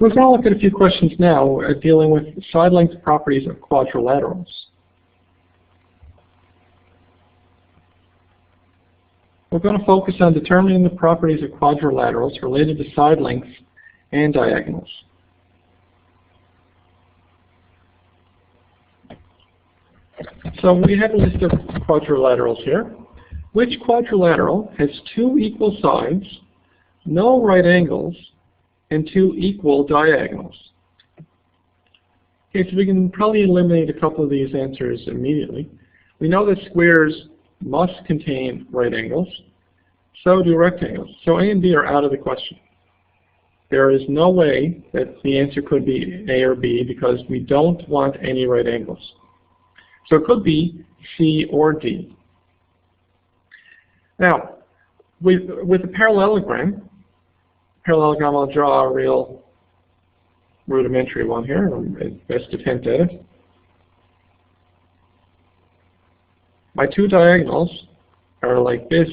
We're going to look at a few questions now dealing with side length properties of quadrilaterals. We're going to focus on determining the properties of quadrilaterals related to side lengths and diagonals. So we have a list of quadrilaterals here. Which quadrilateral has two equal sides, no right angles, and two equal diagonals? Okay, so we can probably eliminate a couple of these answers immediately. We know that squares must contain right angles. So do rectangles. So A and B are out of the question. There is no way that the answer could be A or B because we don't want any right angles. So it could be C or D. Now, with a parallelogram, I'll draw a real rudimentary one here, best attempt at it. My two diagonals are like this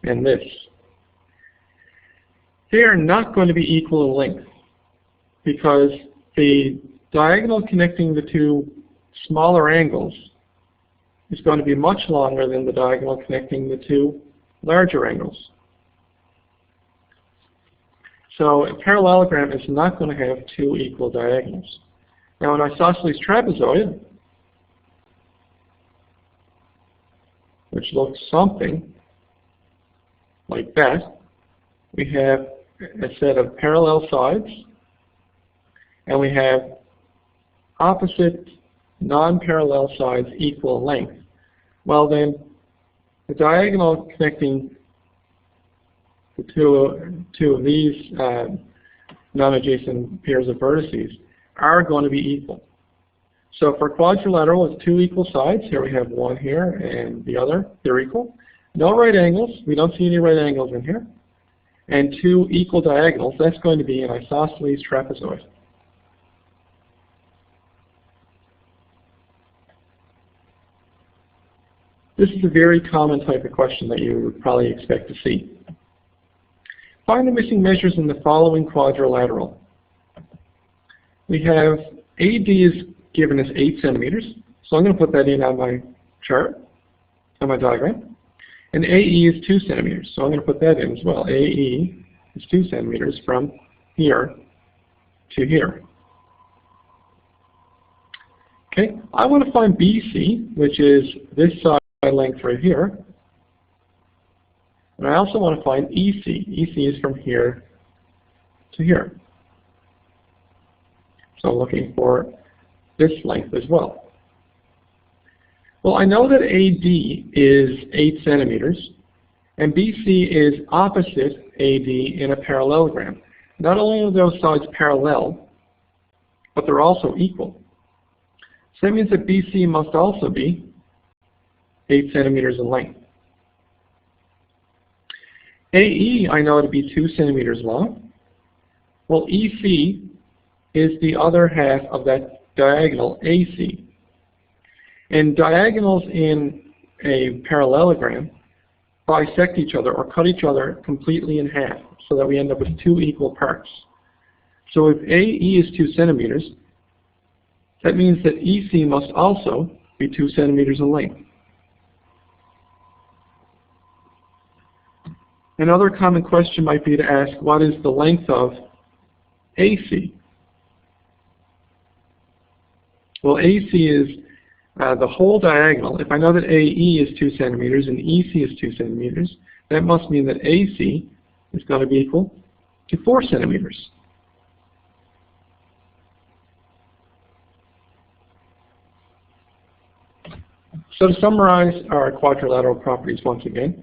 and this. They are not going to be equal in length because the diagonal connecting the two smaller angles is going to be much longer than the diagonal connecting the two larger angles. So a parallelogram is not going to have two equal diagonals. Now an isosceles trapezoid, which looks something like that, we have a set of parallel sides and we have opposite non-parallel sides equal length. Well then, the diagonal connecting the two of these non-adjacent pairs of vertices are going to be equal. So for quadrilateral with two equal sides, here we have one here and the other, they're equal. No right angles, we don't see any right angles in here. And two equal diagonals, that's going to be an isosceles trapezoid. This is a very common type of question that you would probably expect to see. Find the missing measures in the following quadrilateral. We have AD is given as 8 centimeters, so I'm going to put that in on my chart, on my diagram. And AE is 2 centimeters, so I'm going to put that in as well. AE is 2 centimeters from here to here. Okay, I want to find BC, which is this side length right here. And I also want to find EC. EC is from here to here. So I'm looking for this length as well. Well, I know that AD is 8 centimeters, and BC is opposite AD in a parallelogram. Not only are those sides parallel, but they're also equal. So that means that BC must also be 8 centimeters in length. AE I know to be 2 centimeters long. Well, EC is the other half of that diagonal AC. And diagonals in a parallelogram bisect each other or cut each other completely in half so that we end up with two equal parts. So if AE is 2 centimeters, that means that EC must also be 2 centimeters in length. Another common question might be to ask, what is the length of AC? Well, AC is the whole diagonal. If I know that AE is 2 centimeters and EC is 2 centimeters, that must mean that AC is going to be equal to 4 centimeters. So to summarize our quadrilateral properties once again,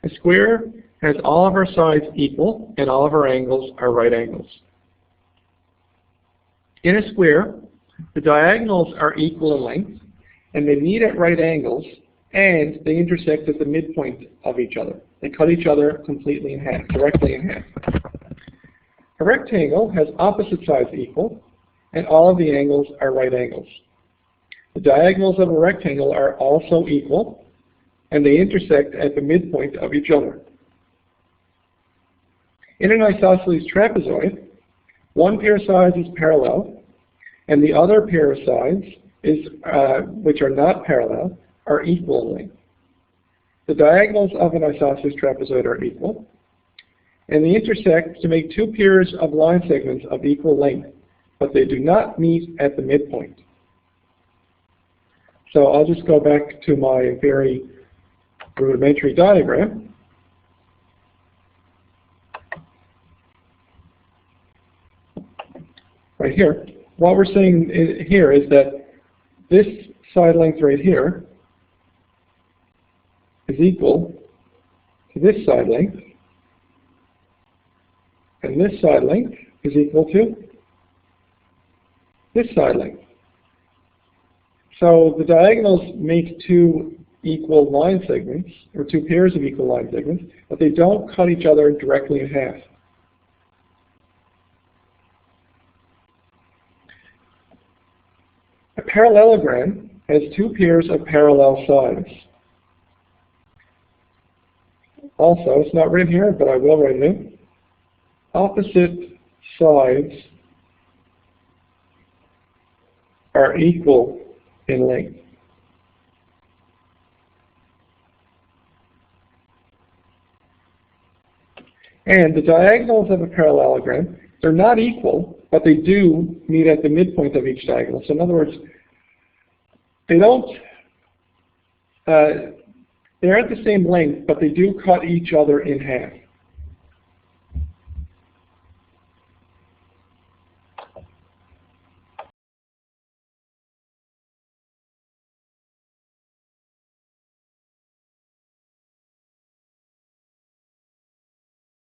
a square has all of our sides equal and all of our angles are right angles. In a square, the diagonals are equal in length and they meet at right angles and they intersect at the midpoint of each other. They cut each other completely in half, directly in half. A rectangle has opposite sides equal and all of the angles are right angles. The diagonals of a rectangle are also equal and they intersect at the midpoint of each other. In an isosceles trapezoid, One pair of sides is parallel, and the other pair of sides, which are not parallel, are equal in length. The diagonals of an isosceles trapezoid are equal, and they intersect to make two pairs of line segments of equal length, but they do not meet at the midpoint. So I'll just go back to my very rudimentary diagram. Right here. What we're saying here is that this side length right here is equal to this side length, and this side length is equal to this side length. So the diagonals make two equal line segments, or two pairs of equal line segments, but they don't cut each other directly in half. A parallelogram has two pairs of parallel sides. Also, it's not written here, but I will write it in. Opposite sides are equal in length. And the diagonals of a parallelogram, they're not equal, but they do meet at the midpoint of each diagonal. So in other words, they don't, they're at the same length, but they do cut each other in half.